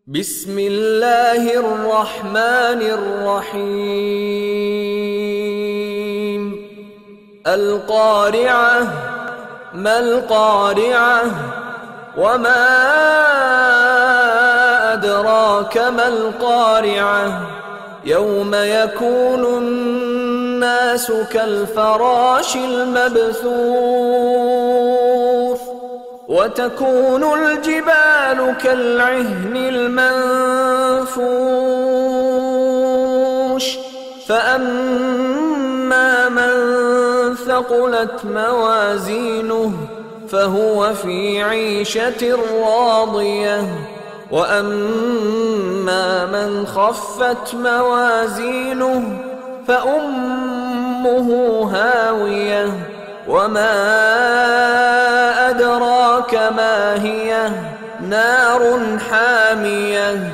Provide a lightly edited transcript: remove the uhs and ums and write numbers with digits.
بسم الله الرحمن الرحيم القارعة ما القارعة وما أدراك ما القارعة يوم يكون الناس كالفراش المبثوث وتكون الجبال كالعهن المنفوش فأما من ثقلت موازينه فهو في عيشة راضية وأما من خفت موازينه فأمه هاوية وما أدراك ما هي نار حامية